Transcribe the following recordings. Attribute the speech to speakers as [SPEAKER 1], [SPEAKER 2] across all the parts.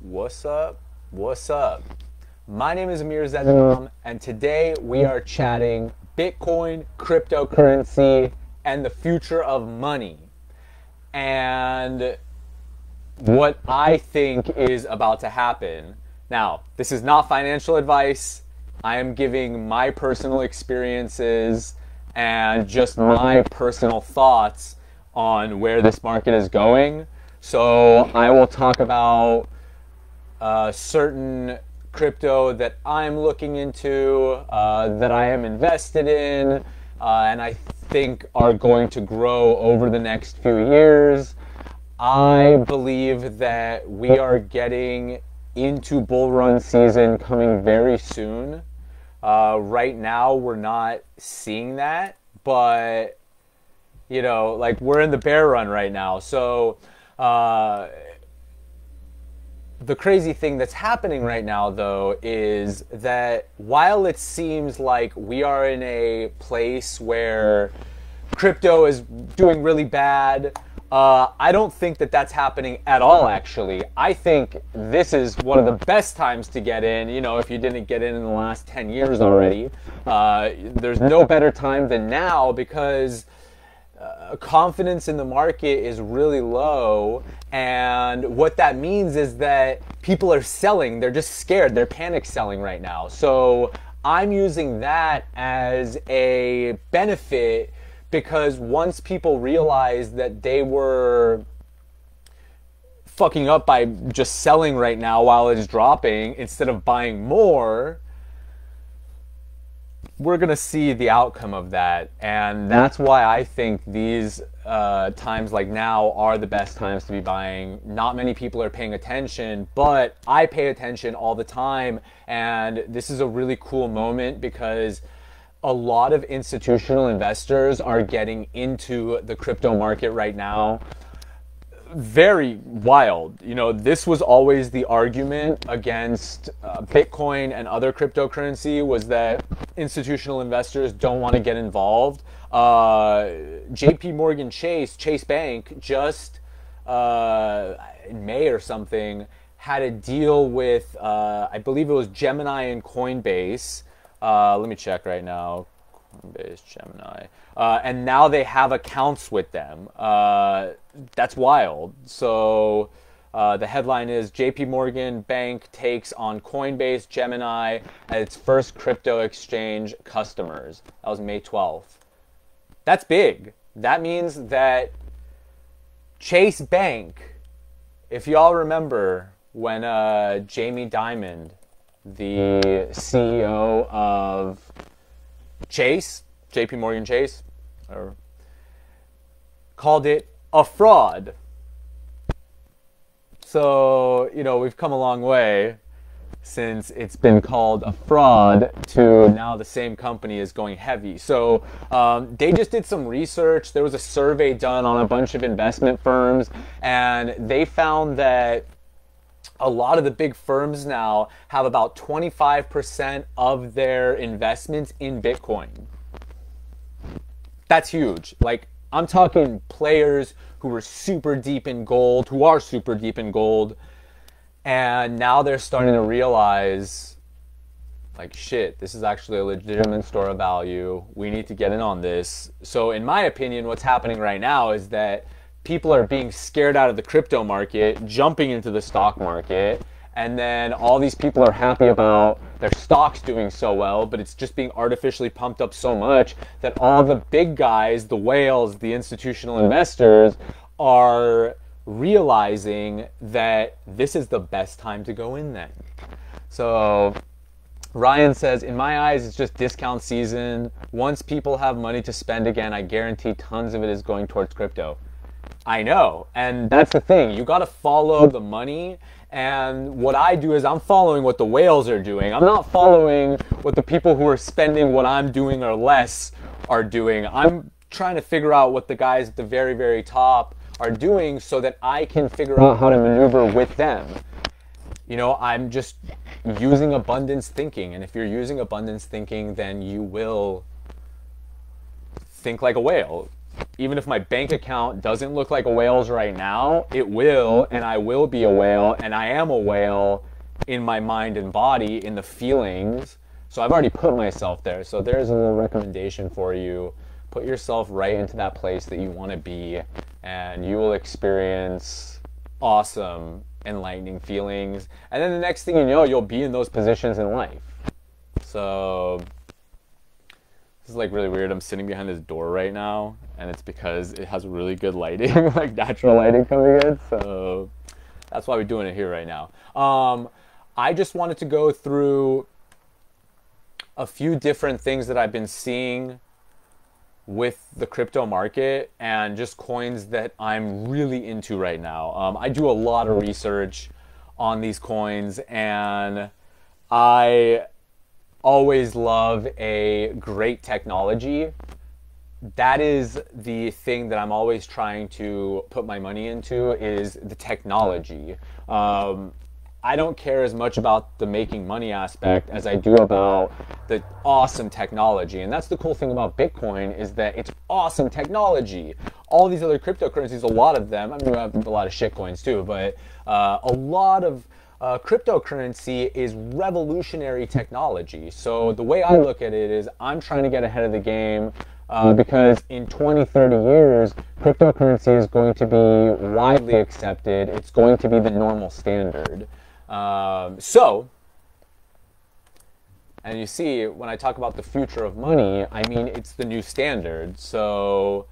[SPEAKER 1] What's up? What's up? My name is Amir, and today we are chatting Bitcoin, cryptocurrency, and the future of money. And what I think is about to happen. Now, this is not financial advice. I am giving my personal experiences and just my personal thoughts on where this market is going. So I will talk about certain crypto that I'm looking into, that I am invested in, and I think are going to grow over the next few years. I believe that we are getting into bull run season coming very soon. Right now, we're not seeing that, but you know, like we're in the bear run right now. So the crazy thing that's happening right now, though, is that while it seems like we are in a place where crypto is doing really bad, I don't think that that's happening at all, actually. I think this is one of the best times to get in. You know, if you didn't get in the last 10 years already, there's no better time than now because confidence in the market is really low, and what that means is that people are selling. They're just scared. They're panic selling right now. So I'm using that as a benefit because once people realized that they were fucking up by just selling right now while it's dropping instead of buying more, we're going to see the outcome of that. And that's why I think these times like now are the best times to be buying. Not many people are paying attention, but I pay attention all the time. And this is a really cool moment because a lot of institutional investors are getting into the crypto market right now. Very wild. You know, this was always the argument against Bitcoin and other cryptocurrency, was that institutional investors don't want to get involved. JP Morgan Chase Bank, just in May or something, had a deal with, I believe it was Gemini and Coinbase. Let me check right now. Coinbase, Gemini. And now they have accounts with them. That's wild. So the headline is JP Morgan Bank takes on Coinbase, Gemini as its first crypto exchange customers. That was May 12th. That's big. That means that Chase Bank, if y'all remember when Jamie Dimon, the CEO of Chase, JP Morgan Chase, called it a fraud. So, you know, we've come a long way since it's been called a fraud to now the same company is going heavy. So they just did some research. There was a survey done on a bunch of investment firms, and they found that a lot of the big firms now have about 25% of their investments in Bitcoin. That's huge. Like, I'm talking players who are super deep in gold, and now they're starting to realize, like, shit, this is actually a legitimate store of value. We need to get in on this. So in my opinion, what's happening right now is that people are being scared out of the crypto market, jumping into the stock market, and then all these people are happy about their stocks doing so well, but it's just being artificially pumped up so much that all the big guys, the whales, the institutional investors, are realizing that this is the best time to go in then. So Ryan says, in my eyes, it's just discount season. Once people have money to spend again, I guarantee tons of it is going towards crypto. I know, and that's the thing. You got to follow the money, and what I do is I'm following what the whales are doing. I'm not following what the people who are spending what I'm doing or less are doing. I'm trying to figure out what the guys at the very, very top are doing so that I can figure out how to maneuver with them. You know, I'm just using abundance thinking, and if you're using abundance thinking, then you will think like a whale. even if my bank account doesn't look like a whale's right now, it will, and I will be a whale, and I am a whale in my mind and body, in the feelings. So I've already put myself there. So there's a little recommendation for you. Put yourself right into that place that you want to be, and you will experience awesome, enlightening feelings. And then the next thing you know, you'll be in those positions in life. So this is like really weird. I'm sitting behind this door right now, and it's because it has really good lighting, like natural lighting coming in. So that's why we're doing it here right now. I just wanted to go through a few different things that I've been seeing with the crypto market and just coins that I'm really into right now. I do a lot of research on these coins, and I always love a great technology. That is the thing that I'm always trying to put my money into, is the technology. I don't care as much about the making money aspect as I do about the awesome technology. And that's the cool thing about Bitcoin, is that it's awesome technology. All these other cryptocurrencies, a lot of them, I mean, we have a lot of shit coins too, but a lot of cryptocurrency is revolutionary technology. So the way I look at it is I'm trying to get ahead of the game, because in 20, 30 years, cryptocurrency is going to be widely accepted. It's going to be the normal standard. And you see, when I talk about the future of money, I mean, it's the new standard. So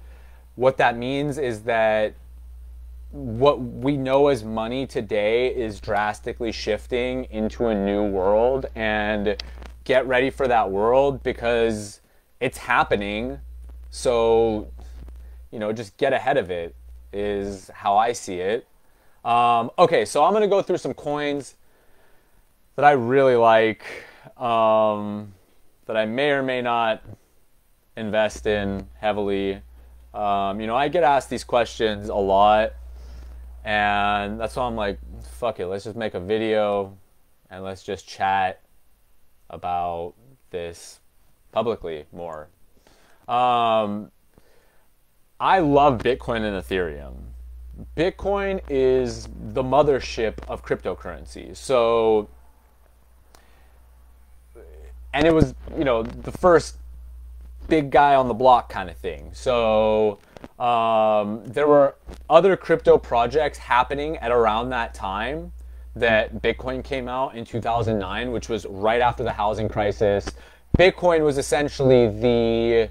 [SPEAKER 1] what that means is that what we know as money today is drastically shifting into a new world, and get ready for that world because it's happening. So, you know, just get ahead of it is how I see it. Okay, so I'm going to go through some coins that I really like, that I may or may not invest in heavily. You know, I get asked these questions a lot, and that's why I'm like, fuck it, let's just make a video and let's just chat about this publicly more. I love Bitcoin and Ethereum. Bitcoin is the mothership of cryptocurrency. So, and it was, you know, the first big guy on the block kind of thing. So there were other crypto projects happening at around that time that Bitcoin came out in 2009, which was right after the housing crisis. Bitcoin was essentially the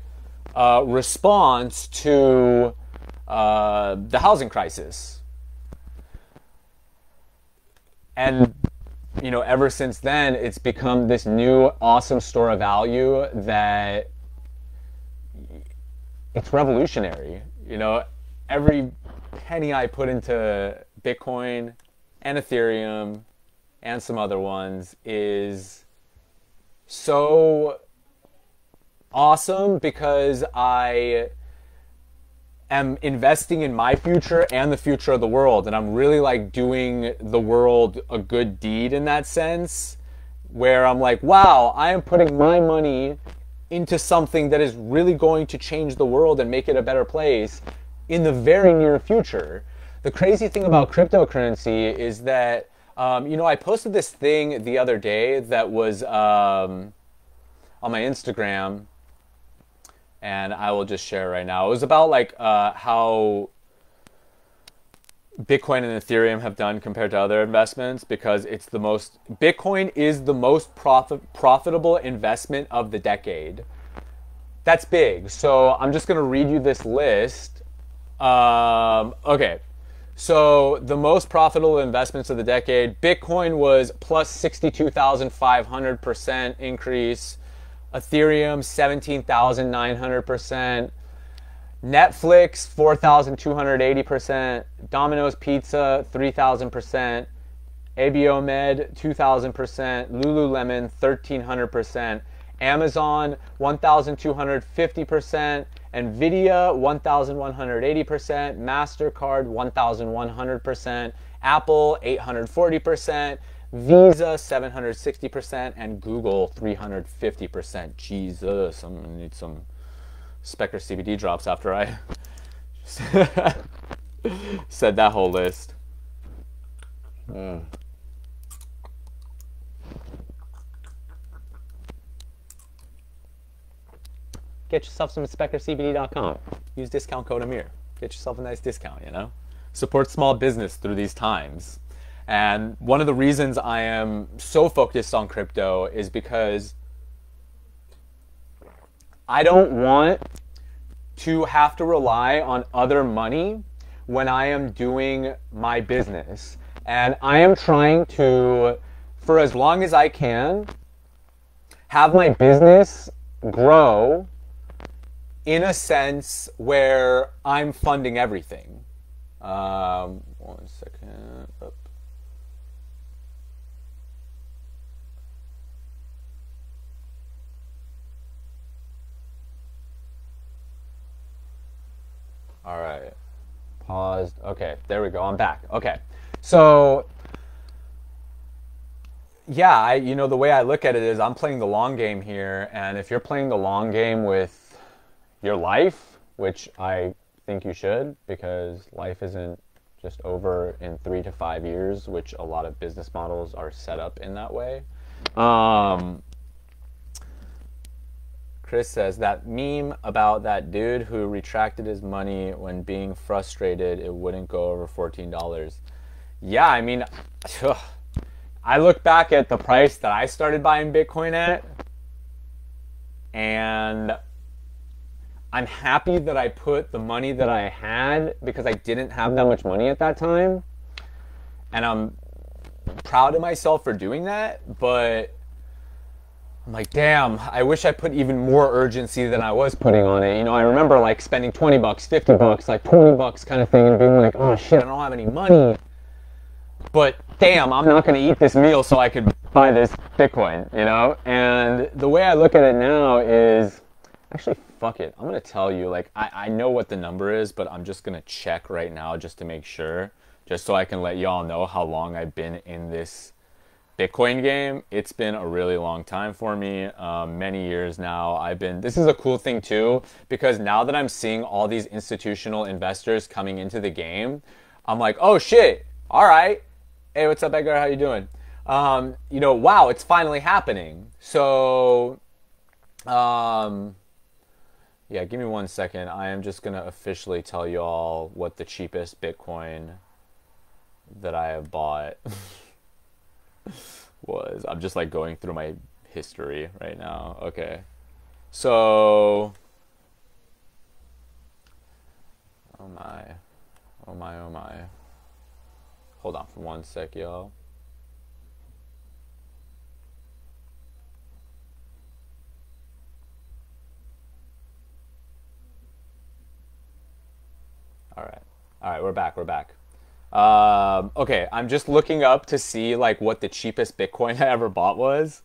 [SPEAKER 1] response to the housing crisis. And, you know, ever since then, it's become this new awesome store of value that it's revolutionary. You know, every penny I put into Bitcoin and Ethereum and some other ones is so awesome because I am investing in my future and the future of the world, and I'm really like doing the world a good deed in that sense, where I'm like, wow, I am putting my money into something that is really going to change the world and make it a better place in the very near future. The crazy thing about cryptocurrency is that you know, I posted this thing the other day that was on my Instagram, and I will just share right now. It was about like how Bitcoin and Ethereum have done compared to other investments, because it's the most, Bitcoin is the most profitable investment of the decade. That's big. So I'm just going to read you this list. Okay. So the most profitable investments of the decade, Bitcoin was plus 62,500% increase. Ethereum, 17,900%. Netflix, 4,280%. Domino's Pizza, 3,000%. Abiomed, 2,000%. Lululemon, 1,300%. Amazon, 1,250%. Nvidia, 1,180%. MasterCard, 1,100%. Apple, 840%. Visa, 760%, and Google, 350%. Jesus, I'm gonna need some Spectre CBD drops after I Said that whole list. Get yourself some InspectorCBD.com. Use discount code Amir. Get yourself a nice discount, you know? Support small business through these times. And one of the reasons I am so focused on crypto is because I don't want to have to rely on other money when I am doing my business. And I am trying to, for as long as I can, have my business grow in a sense where I'm funding everything. 1 second. Up. All right. Paused. Okay, there we go. I'm back. Okay. So, yeah, the way I look at it is I'm playing the long game here, and if you're playing the long game with your life, which I think you should, because life isn't just over in 3 to 5 years, which a lot of business models are set up in that way. Chris says, that meme about that dude who retracted his money when being frustrated it wouldn't go over $14. Yeah, I mean, I look back at the price that I started buying Bitcoin at, and I'm happy that I put the money that I had, because I didn't have that much money at that time. And I'm proud of myself for doing that, but I'm like, damn, I wish I put even more urgency than I was putting on it. I remember like spending 20 bucks, 50 bucks, like 20 bucks kind of thing, and being like, oh shit, I don't have any money. But damn, I'm not going to eat this meal so I could buy this Bitcoin, And the way I look at it now is, actually, fuck it. I'm going to tell you, like, I know what the number is, but I'm just going to check right now just to make sure, just so I can let y'all know how long I've been in this Bitcoin game. It's been a really long time for me, many years now. This is a cool thing too, because now that I'm seeing all these institutional investors coming into the game, I'm like, oh shit, all right. Hey, what's up, Edgar? How you doing? Wow, it's finally happening. So, yeah, give me 1 second. I am just going to officially tell you all what the cheapest Bitcoin that I have bought was. I'm just like going through my history right now. Okay. So, oh my. Hold on for 1 sec, y'all. All right, we're back. Okay, I'm just looking up to see like what the cheapest Bitcoin I ever bought was.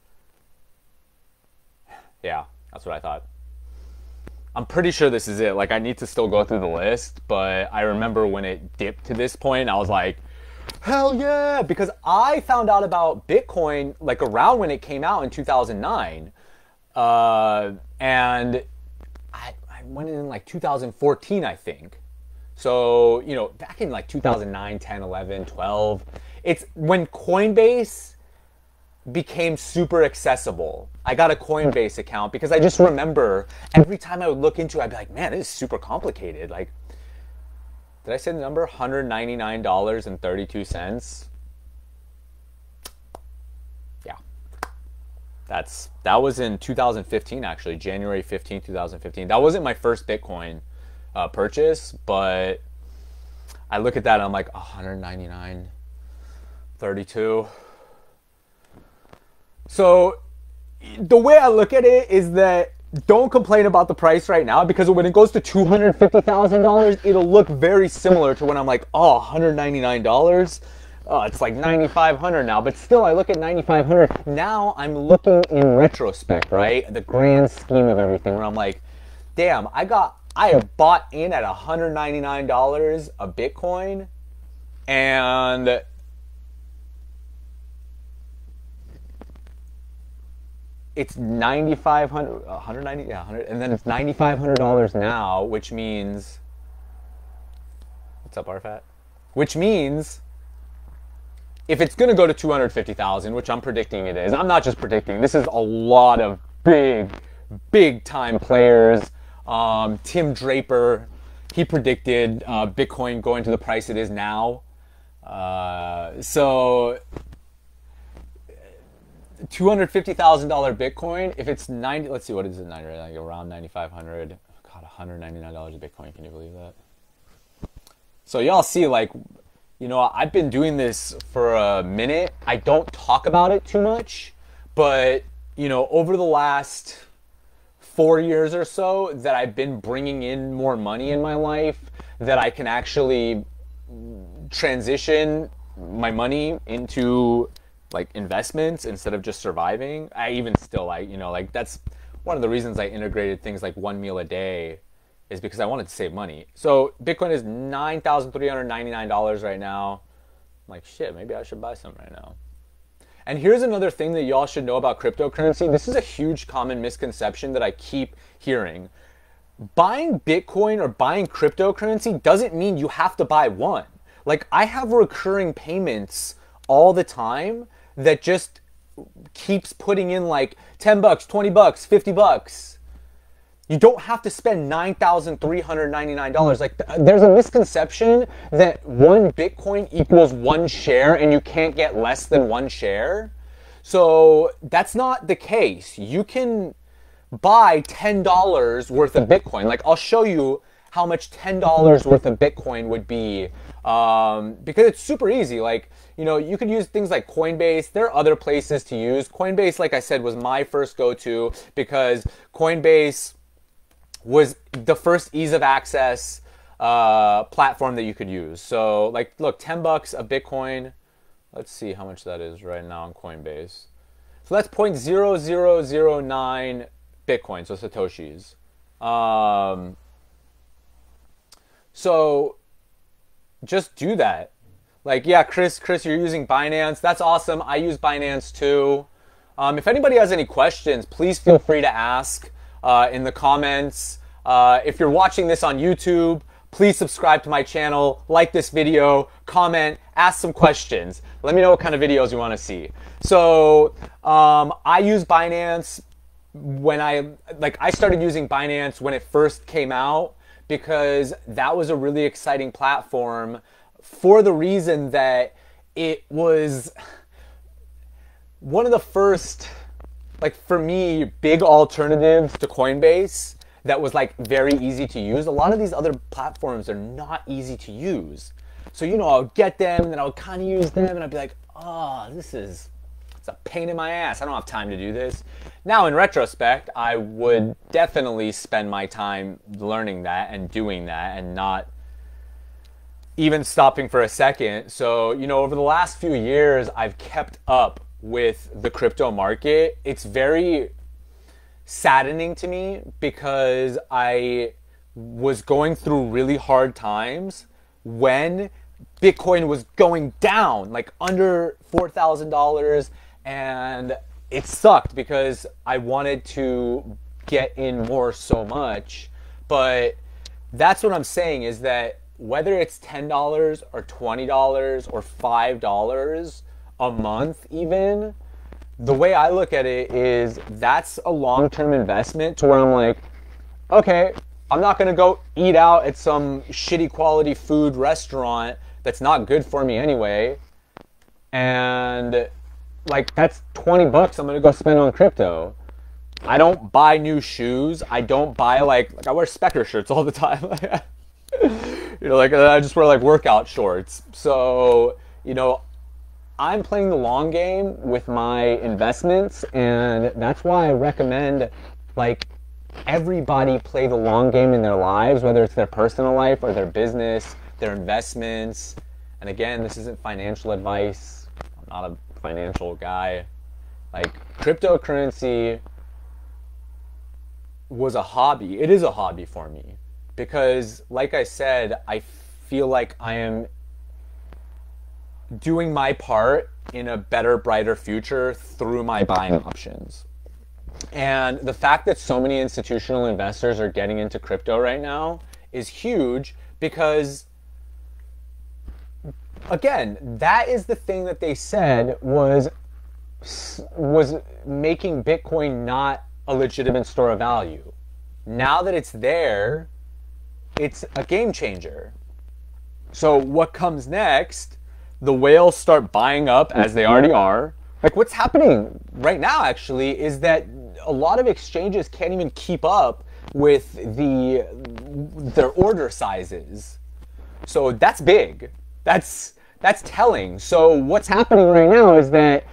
[SPEAKER 1] Yeah, that's what I thought. I'm pretty sure this is it. Like, I need to still go through the list, but I remember when it dipped to this point, I was like, hell yeah, because I found out about Bitcoin like around when it came out in 2009, and I went in like 2014, I think. So, back in like 2009, 10, 11, 12, it's when Coinbase became super accessible. I got a Coinbase account because I just remember every time I would look into it, I'd be like, man, this is super complicated. Like, did I say the number? $199.32. Yeah. That was in 2015, actually, January 15, 2015. That wasn't my first Bitcoin purchase, but I look at that and I'm like, $199.32. So the way I look at it is that don't complain about the price right now, because when it goes to $250,000, it'll look very similar to when I'm like, $199. It's like $9,500 now, but still I look at $9,500. Now I'm looking in retrospect, right? The grand scheme of everything, where I'm like, damn, I have bought in at $199 a Bitcoin, and it's $9,500, $190, yeah, 100, and then it's $9,500 now, which means What's up, Arfat? Which means if it's going to go to 250,000, which I'm predicting it is, I'm not just predicting, this is a lot of big time players. Tim Draper, he predicted Bitcoin going to the price it is now. So $250,000 Bitcoin, if it's 90, let's see, what is it, right now? Like around 9,500. God, $199 a Bitcoin, can you believe that? So y'all see, like, you know, I've been doing this for a minute. I don't talk about it too much, but, you know, over the last 4 years or so that I've been bringing in more money in my life, that I can actually transition my money into like investments instead of just surviving. I even still, like, you know, like that's one of the reasons I integrated things like 1 meal a day, is because I wanted to save money. So Bitcoin is $9,399 right now. I'm like, shit, maybe I should buy some right now. And here's another thing that y'all should know about cryptocurrency. This is a huge common misconception that I keep hearing. Buying Bitcoin or buying cryptocurrency doesn't mean you have to buy one. Like, I have recurring payments all the time that just keeps putting in like 10 bucks, 20 bucks, 50 bucks. You don't have to spend $9,399. Like, there's a misconception that one Bitcoin equals one share and you can't get less than one share. So that's not the case. You can buy $10 worth of Bitcoin. Like, I'll show you how much $10 worth of Bitcoin would be, because it's super easy. Like, you know, you could use things like Coinbase. There are other places to use. Coinbase, like I said, was my first go-to because Coinbase was the first ease of access platform that you could use. So, like, look, 10 bucks a Bitcoin. Let's see how much that is right now on Coinbase. So that's 0.0009 Bitcoin, so Satoshis. So just do that. Like, yeah, Chris, you're using Binance. That's awesome. I use Binance too. If anybody has any questions, please feel free to ask in the comments. If you're watching this on YouTube, please subscribe to my channel, like this video, comment, ask some questions. Let me know what kind of videos you want to see. So I use Binance when I started using Binance when it first came out, because that was a really exciting platform for the reason that it was one of the first, like, for me, big alternatives to Coinbase that was like very easy to use. A lot of these other platforms are not easy to use. So, you know, I'll get them and then I'll kind of use them and I'll be like, oh, it's a pain in my ass. I don't have time to do this. Now, in retrospect, I would definitely spend my time learning that and doing that and not even stopping for a second. So, you know, over the last few years, I've kept up with the crypto market. It's very saddening to me because I was going through really hard times when Bitcoin was going down, like under $4,000, and it sucked because I wanted to get in more so much. But that's what I'm saying, is that whether it's $10 or $20 or $5 a month even, the way I look at it is that's a long-term investment to where I'm like, okay, I'm not going to go eat out at some shitty quality food restaurant that's not good for me anyway. And like, that's 20 bucks I'm going to go spend on crypto. I don't buy new shoes. I don't buy like I wear Spectre shirts all the time. You know, like I just wear like workout shorts. So, you know, I'm playing the long game with my investments, and that's why I recommend, like, everybody play the long game in their lives, whether it's their personal life or their business, their investments. And again, this isn't financial advice. I'm not a financial guy. Like, cryptocurrency was a hobby. It is a hobby for me because, like I said, I feel like I am doing my part in a better, brighter future through my buying options. And the fact that so many institutional investors are getting into crypto right now is huge because again, that is the thing that they said was making Bitcoin not a legitimate store of value. Now that it's there, it's a game changer. So what comes next? The whales start buying up, as they already are. Like, what's happening right now actually is that a lot of exchanges can't even keep up with their order sizes. So that's big. That's telling. So what's happening right now is that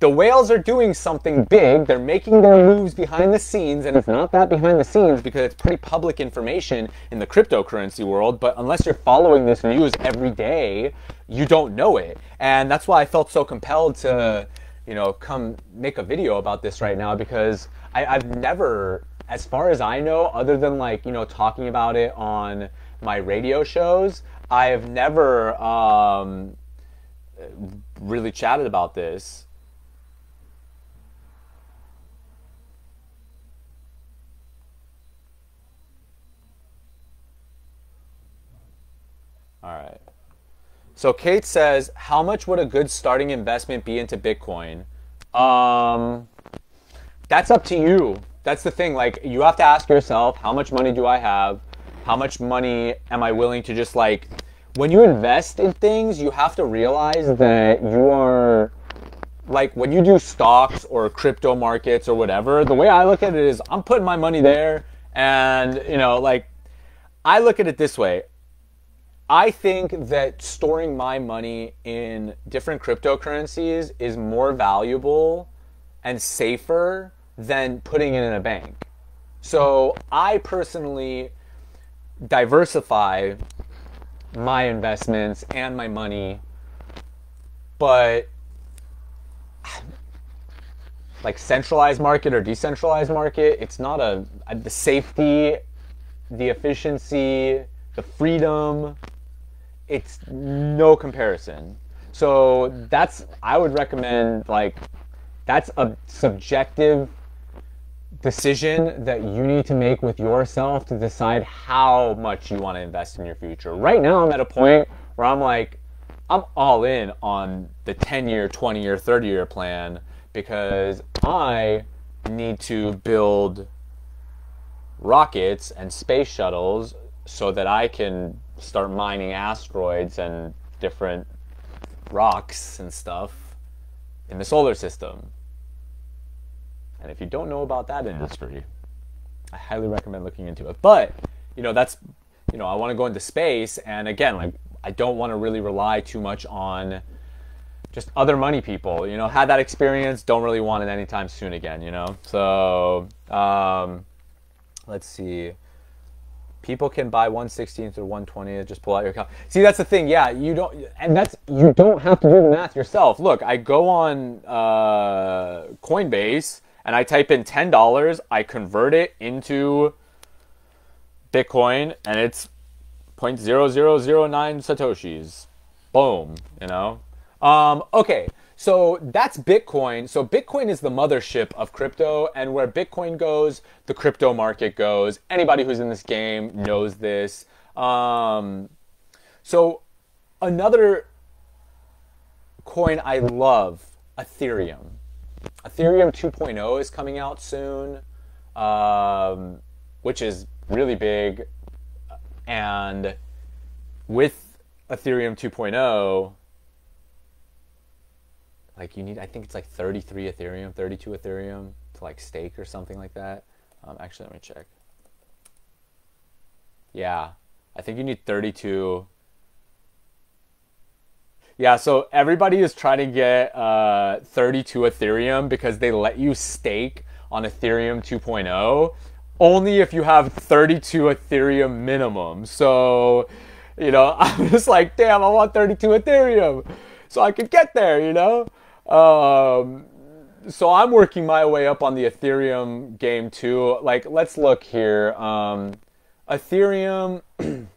[SPEAKER 1] the whales are doing something big. They're making their moves behind the scenes, and it's not that behind the scenes because it's pretty public information in the cryptocurrency world, but unless you're following this news every day, you don't know it. And that's why I felt so compelled to, come make a video about this right now, because I've never, as far as I know, other than talking about it on my radio shows, I have never really chatted about this. All right. So Kate says, how much would a good starting investment be into Bitcoin? That's up to you. That's the thing. Like, you have to ask yourself, how much money do I have? How much money am I willing to just when you invest in things, you have to realize that you are, when you do stocks or crypto markets or whatever, the way I look at it is I'm putting my money there, and, I look at it this way. I think that storing my money in different cryptocurrencies is more valuable and safer than putting it in a bank. So I personally diversify my investments and my money, but centralized market or decentralized market, it's not the safety, the efficiency, the freedom, it's no comparison. So I would recommend, that's a subjective decision that you need to make with yourself to decide how much you want to invest in your future. Right now, I'm at a point where I'm all in on the 10-year, 20-year, 30-year plan, because I need to build rockets and space shuttles so that I can start mining asteroids and different rocks and stuff in the solar system. And if you don't know about that industry, I highly recommend looking into it. But, that's, I want to go into space. And again, I don't want to really rely too much on just other money people. Had that experience, don't really want it anytime soon again, So, let's see. People can buy 1/16 or 1/20. Just pull out your account. See, that's the thing. Yeah, you don't have to do the math yourself. Look, I go on Coinbase and I type in $10. I convert it into Bitcoin, and it's 0.0009 satoshis. Boom. Okay. So that's Bitcoin. So Bitcoin is the mothership of crypto, and where Bitcoin goes, the crypto market goes. Anybody who's in this game knows this. So another coin I love, Ethereum. Ethereum 2.0 is coming out soon, which is really big. And with Ethereum 2.0, you need, I think it's 33 Ethereum, 32 Ethereum to stake or something like that. Actually, let me check. Yeah, I think you need 32. Yeah, so everybody is trying to get 32 Ethereum because they let you stake on Ethereum 2.0 only if you have 32 Ethereum minimum. So, I'm just damn, I want 32 Ethereum so I could get there, So I'm working my way up on the Ethereum game too. Let's look here. Ethereum, and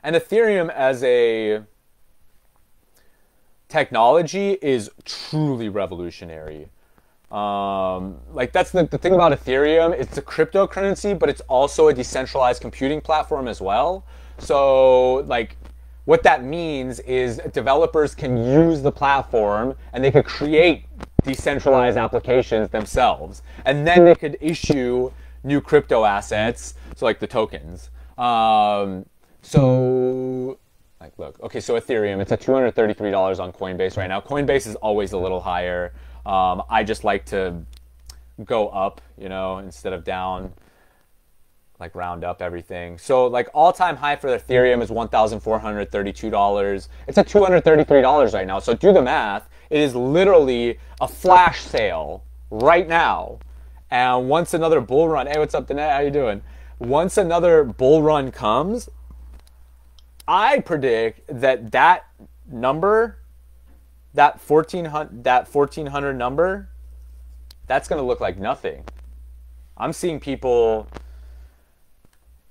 [SPEAKER 1] Ethereum as a technology is truly revolutionary. That's the thing about Ethereum. It's a cryptocurrency, but it's also a decentralized computing platform as well. So what that means is developers can use the platform and they could create decentralized applications themselves. And then they could issue new crypto assets, so like the tokens. So, like, look, okay, so Ethereum, it's at $233 on Coinbase right now. Coinbase is always a little higher. I just like to go up, you know, instead of down, like round up everything. So like all-time high for Ethereum is $1,432. It's at $233 right now. So do the math. It is literally a flash sale right now. And once another bull run, hey, what's up, Danette? How you doing? Once another bull run comes, I predict that that number, that 1400 number, that's going to look like nothing. I'm seeing people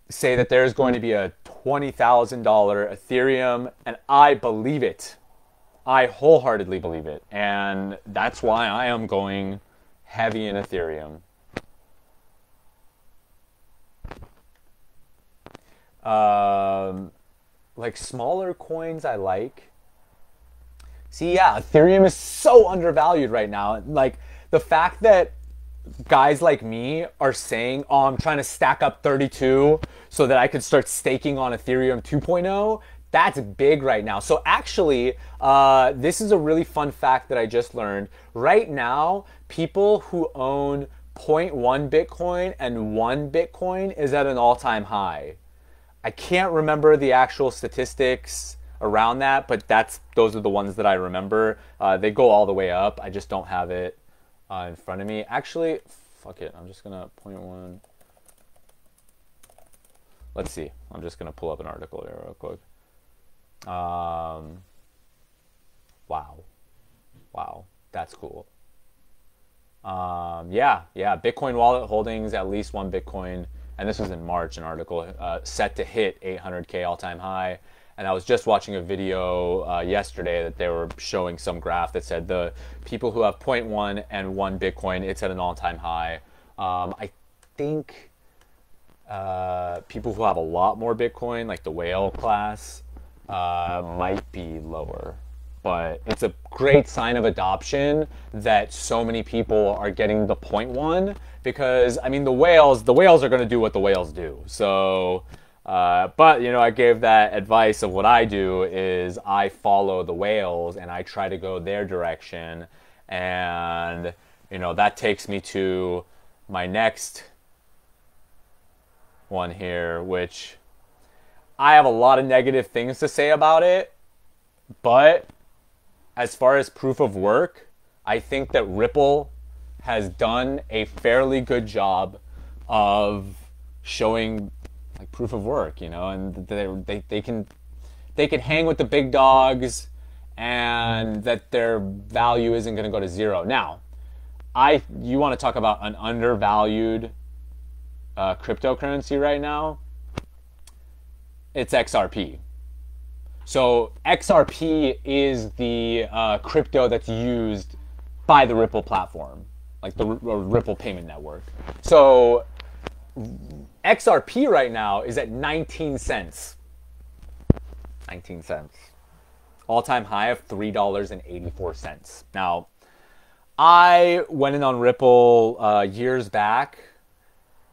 [SPEAKER 1] say that there's going to be a $20,000 Ethereum, and I believe it. I wholeheartedly believe it. And that's why I am going heavy in Ethereum. Like smaller coins I like. See, yeah, Ethereum is so undervalued right now. Like the fact that guys like me are saying, oh, I'm trying to stack up 32 so that I could start staking on Ethereum 2.0, that's big right now. So actually, this is a really fun fact that I just learned. Right now, people who own 0.1 Bitcoin and 1 Bitcoin is at an all-time high. I can't remember the actual statistics around that, but those are the ones that I remember. They go all the way up. I just don't have it in front of me. Actually, fuck it. I'm just going to 0.1. Let's see. I'm just going to pull up an article here real quick. Wow. That's cool. Yeah. Bitcoin wallet holdings, at least 1 Bitcoin. And this was in March, an article set to hit 800K all-time high. And I was just watching a video yesterday that they were showing some graph that said the people who have 0.1 and 1 Bitcoin, it's at an all-time high. I think people who have a lot more Bitcoin, like the whale class, might be lower. But it's a great sign of adoption that so many people are getting the 0.1 because, I mean, the whales are going to do what the whales do. So, but, you know, I gave that advice of what I do is I follow the whales and I try to go their direction. And, you know, that takes me to my next one here, which I have a lot of negative things to say about it, but as far as proof of work, I think that Ripple has done a fairly good job of showing like proof of work, you know, and they can hang with the big dogs and that their value isn't going to go to zero. Now, you want to talk about an undervalued cryptocurrency right now? It's XRP. So XRP is the crypto that's used by the Ripple platform, like the Ripple payment network. So XRP right now is at 19 cents. 19 cents. All-time high of $3.84. Now, I went in on Ripple years back,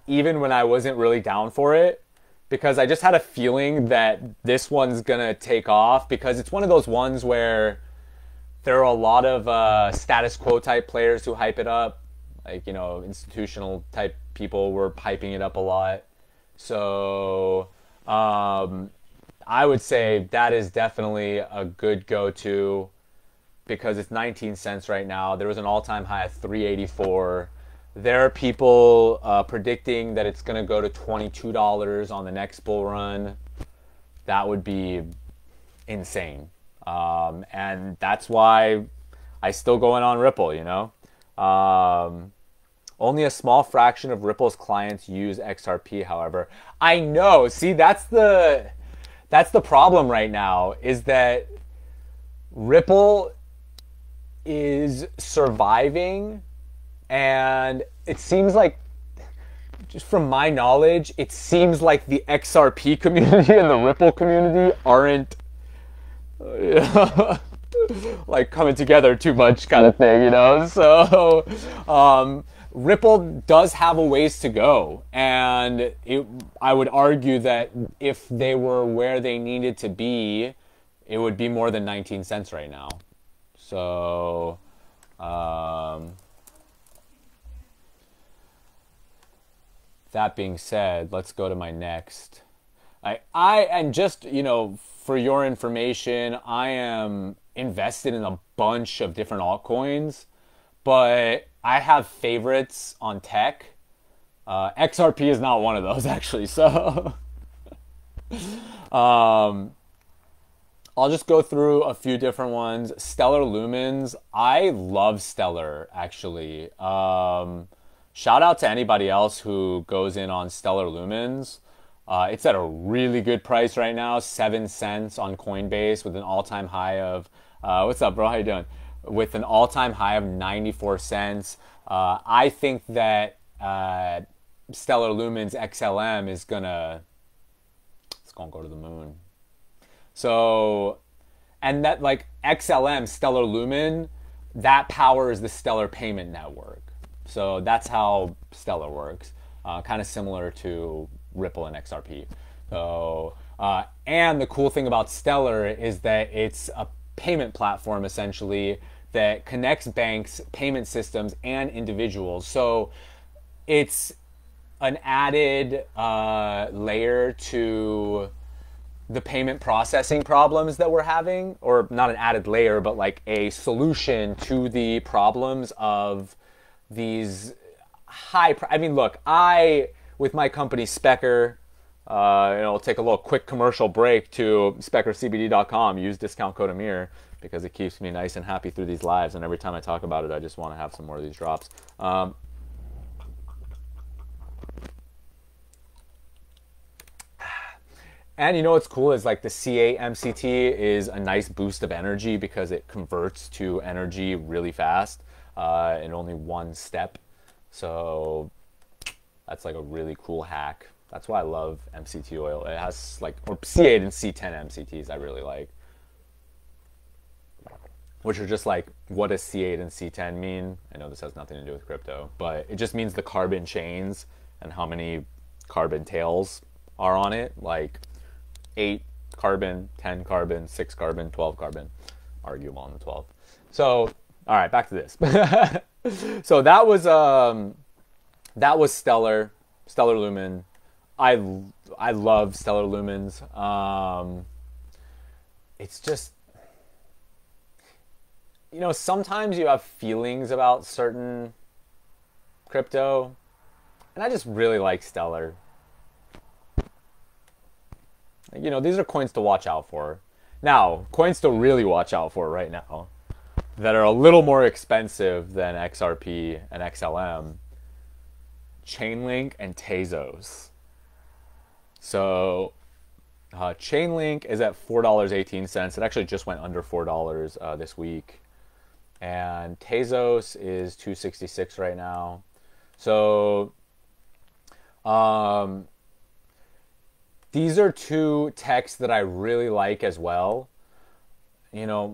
[SPEAKER 1] even when I wasn't really down for it, because I just had a feeling that this one's gonna take off because it's one of those ones where there are a lot of status quo type players who hype it up. Like, you know, institutional type people were hyping it up a lot. So I would say that is definitely a good go-to because it's 19 cents right now. There was an all-time high of 384. There are people predicting that it's going to go to $22 on the next bull run. That would be insane. And that's why I still go in on Ripple, you know. Only a small fraction of Ripple's clients use XRP, however. I know. See, that's the problem right now, is that Ripple is surviving. And it seems like, just from my knowledge, it seems like the XRP community and the Ripple community aren't like coming together too much kind of thing, you know? So, Ripple does have a ways to go. And I would argue that if they were where they needed to be, it would be more than 19 cents right now. So, that being said, let's go to my next. And just, you know, for your information, I am invested in a bunch of different altcoins, but I have favorites on tech. XRP is not one of those, actually. So I'll just go through a few different ones. Stellar Lumens. I love Stellar, actually. Shout out to anybody else who goes in on Stellar Lumens. It's at a really good price right now, 7 cents on Coinbase with an all-time high of, what's up, bro? How you doing? With an all-time high of 94 cents. I think that Stellar Lumens XLM is gonna go to the moon. So, and that, like, XLM, Stellar Lumen, that powers the Stellar payment network. So that's how Stellar works. Kind of similar to Ripple and XRP. So, and the cool thing about Stellar is that it's a payment platform, essentially, that connects banks, payment systems, and individuals. So it's an added layer to the payment processing problems that we're having, or not an added layer, but like a solution to the problems of these I mean, look, with my company Specker, I'll take a little quick commercial break to speckercbd.com. Use discount code Amir because it keeps me nice and happy through these lives. And every time I talk about it, I just want to have some more of these drops. And you know what's cool is like the C8 MCT is a nice boost of energy because it converts to energy really fast in only one step. So that's like a really cool hack. That's why I love MCT oil. It has like, or C8 and C10 MCTs I really like. Which are just like, what does C8 and C10 mean? I know this has nothing to do with crypto, but it just means the carbon chains and how many carbon tails are on it. Like 8 carbon, 10 carbon, 6 carbon, 12 carbon. Arguable on the 12. So, all right, back to this. So that was Stellar Lumen. I love Stellar Lumens. It's just, you know, sometimes you have feelings about certain crypto, and I just really like Stellar. You know, these are coins to watch out for. Now, coins to really watch out for right now that are a little more expensive than XRP and XLM, Chainlink and Tezos. So Chainlink is at $4.18. It actually just went under $4 this week. And Tezos is $2.66 right now. So these are two techs that I really like as well. You know,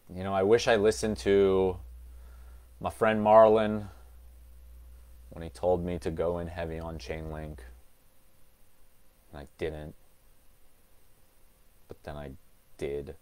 [SPEAKER 1] I wish I listened to my friend Marlon when he told me to go in heavy on Chainlink. And I didn't. But then I did.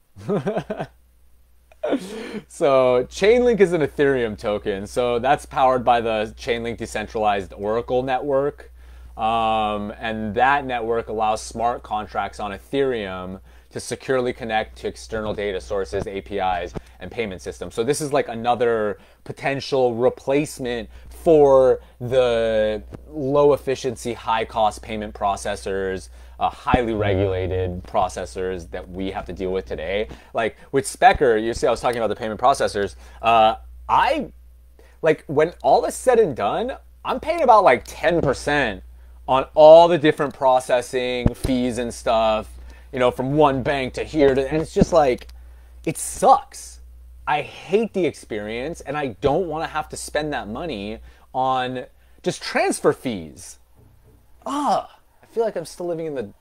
[SPEAKER 1] So Chainlink is an Ethereum token. So that's powered by the Chainlink decentralized Oracle network. And that network allows smart contracts on Ethereum to securely connect to external data sources, APIs, and payment systems. So this is like another potential replacement for the low efficiency, high cost payment processors, highly regulated processors that we have to deal with today. Like with Specker, you see I was talking about the payment processors. When all is said and done, I'm paying about like 10% on all the different processing fees and stuff, you know, from one bank to here to, and it's just like, it sucks. I hate the experience, and I don't want to have to spend that money on just transfer fees. I feel like I'm still living in the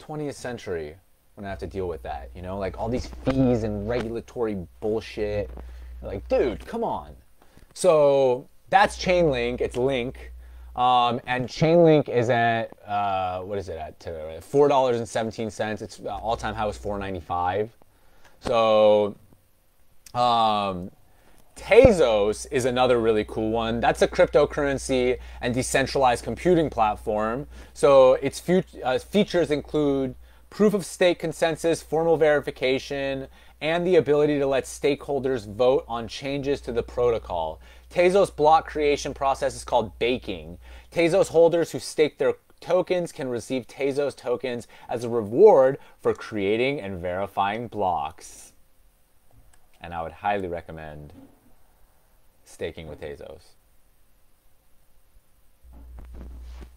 [SPEAKER 1] 20th century. when I have to deal with that, you know, like all these fees and regulatory bullshit. Like, dude, come on. So that's Chainlink. It's Link. And Chainlink is at, what is it at today? $4.17. Its all-time high was $4.95. So, Tezos is another really cool one. That's a cryptocurrency and decentralized computing platform. So its features include proof of stake consensus, formal verification, and the ability to let stakeholders vote on changes to the protocol. Tezos block creation process is called baking. Tezos holders who stake their tokens can receive Tezos tokens as a reward for creating and verifying blocks. And I would highly recommend staking with Tezos,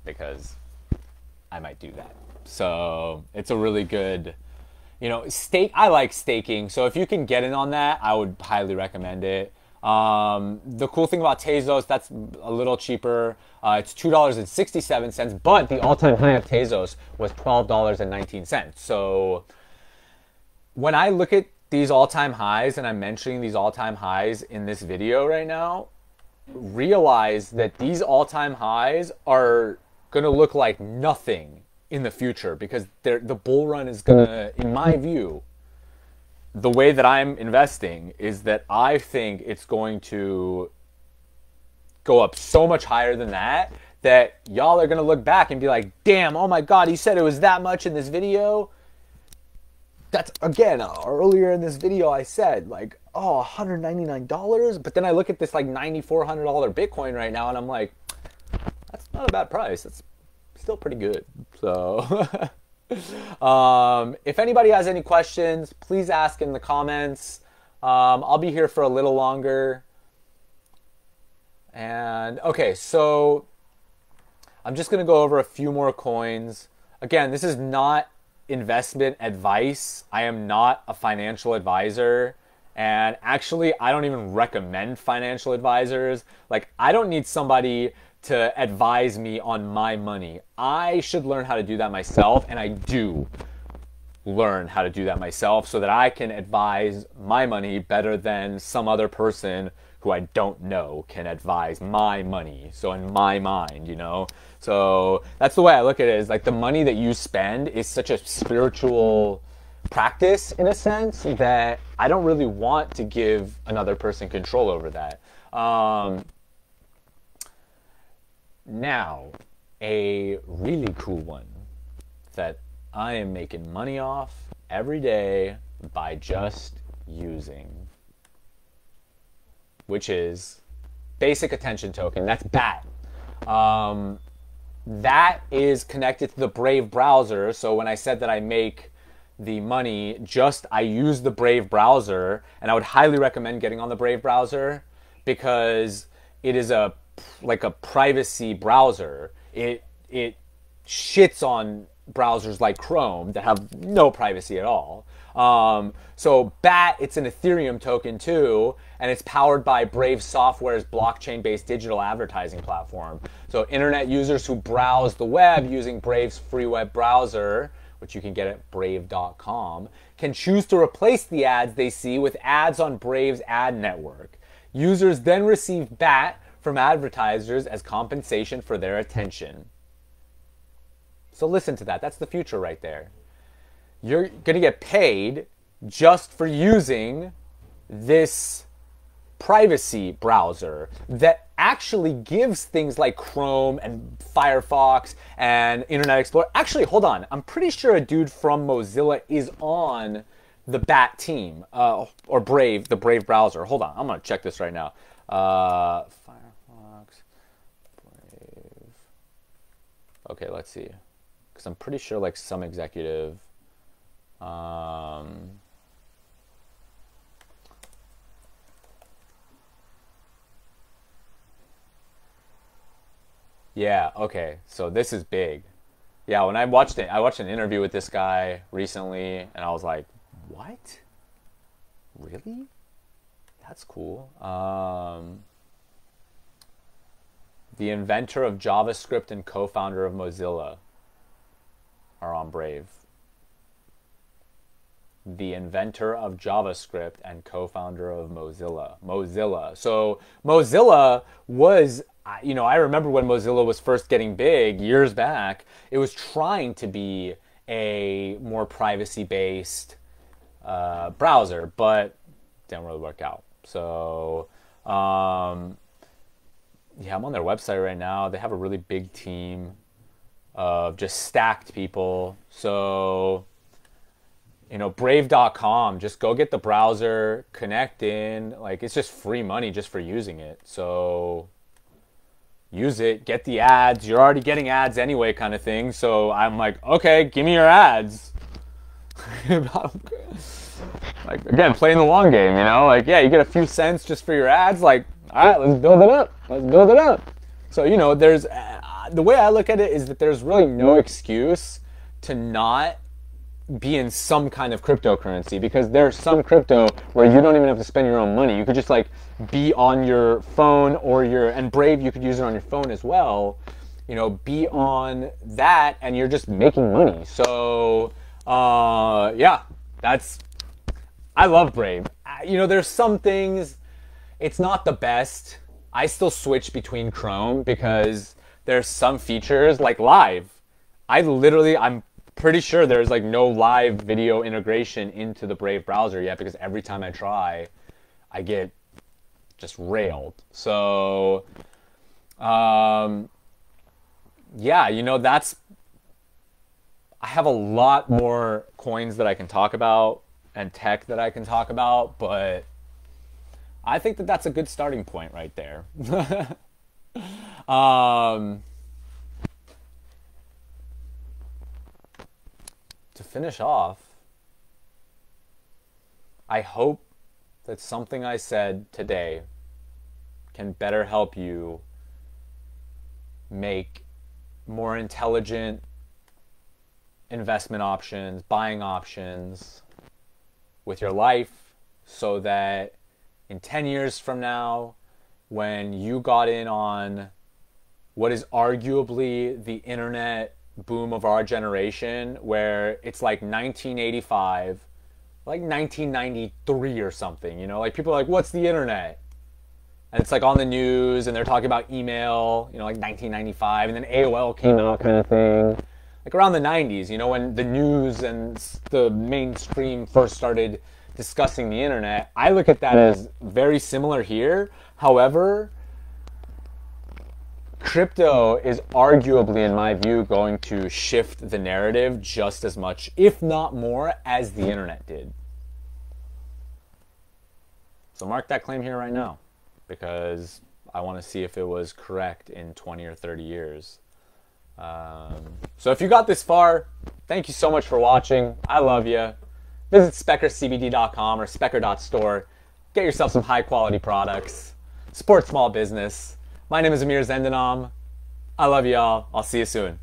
[SPEAKER 1] because I might do that. So it's a really good, you know, I like staking. So if you can get in on that, I would highly recommend it. The cool thing about Tezos, that's a little cheaper. It's $2.67, but the all-time high of Tezos was $12.19. So when I look at these all-time highs, and I'm mentioning these all-time highs in this video right now, realize that these all-time highs are going to look like nothing in the future, because the bull run is going to, in my view, the way that I'm investing is that I think it's going to go up so much higher than that, that y'all are going to look back and be like, damn, oh my God, he said it was that much in this video. That's, again, earlier in this video I said, like, oh, $199? But then I look at this, like, $9,400 Bitcoin right now, and I'm like, that's not a bad price. That's still pretty good. So, if anybody has any questions, please ask in the comments. I'll be here for a little longer. And, okay, so I'm just going to go over a few more coins. Again, this is not investment advice. I am not a financial advisor, and actually I don't even recommend financial advisors. Like, I don't need somebody to advise me on my money. I should learn how to do that myself, and I do learn how to do that myself so that I can advise my money better than some other person who I don't know can advise my money. So in my mind, you know, so that's the way I look at it, is like the money that you spend is such a spiritual practice in a sense that I don't really want to give another person control over that. Now, a really cool one that I am making money off every day by just using, which is basic attention token. That's BAT. That is connected to the Brave browser. So when I said that I make the money, I use the Brave browser, and I would highly recommend getting on the Brave browser because it is like a privacy browser. It shits on browsers like Chrome that have no privacy at all. So BAT, it's an Ethereum token too, and it's powered by Brave Software's blockchain-based digital advertising platform. So internet users who browse the web using Brave's free web browser, which you can get at brave.com, can choose to replace the ads they see with ads on Brave's ad network. Users then receive BAT from advertisers as compensation for their attention. So listen to that. That's the future right there. You're going to get paid just for using this privacy browser that actually gives things like Chrome and Firefox and Internet Explorer. Actually, hold on. I'm pretty sure a dude from Mozilla is on the BAT team, or Brave, the Brave browser. Hold on. I'm going to check this right now. Firefox, Brave. Okay, let's see. Because I'm pretty sure like some executive... yeah, okay, so this is big. Yeah, when I watched an interview with this guy recently, and I was like, what? Really? That's cool. The inventor of JavaScript and co-founder of Mozilla are on Brave. the inventor of JavaScript and co-founder of Mozilla. So Mozilla was, I remember when Mozilla was first getting big years back, it was trying to be a more privacy-based browser, but didn't really work out. So, yeah, I'm on their website right now. They have a really big team of just stacked people. So, Brave.com, just go get the browser, connect in. Like, it's just free money just for using it. So, use it, get the ads. You're already getting ads anyway, kind of thing. So, I'm like, okay, give me your ads. Like, again, playing the long game, Like, yeah, you get a few cents just for your ads. Like, all right, let's build it up. Let's build it up. So, there's... the way I look at it is that there's really no excuse to not be in some kind of cryptocurrency, because there's some crypto where you don't even have to spend your own money. You could just be on your phone and Brave, you could use it on your phone as well. Be on that and you're just making money. So, yeah, I love Brave. There's some things, it's not the best. I still switch between Chrome because there's some features like live. I'm pretty sure there's no live video integration into the Brave browser yet, because every time I try, I get just railed. So, yeah, I have a lot more coins that I can talk about and tech that I can talk about, but I think that that's a good starting point right there. To finish off, I hope that something I said today can better help you make more intelligent investment options, buying options with your life, so that in 10 years from now, when you got in on what is arguably the internet boom of our generation, where it's like 1985, like 1993 or something, people are like, what's the internet? And it's on the news and they're talking about email, like 1995, and then AOL came out, kind of thing. Like around the 90s, when the news and the mainstream first started discussing the internet. I look at that as very similar here. However, crypto is arguably, in my view, going to shift the narrative just as much, if not more, as the internet did. So mark that claim here right now, because I want to see if it was correct in 20 or 30 years. So if you got this far, thank you so much for watching. I love you. Visit speckercbd.com or specker.store. Get yourself some high quality products. Support small business. My name is Amir Zendanam. I love y'all. I'll see you soon.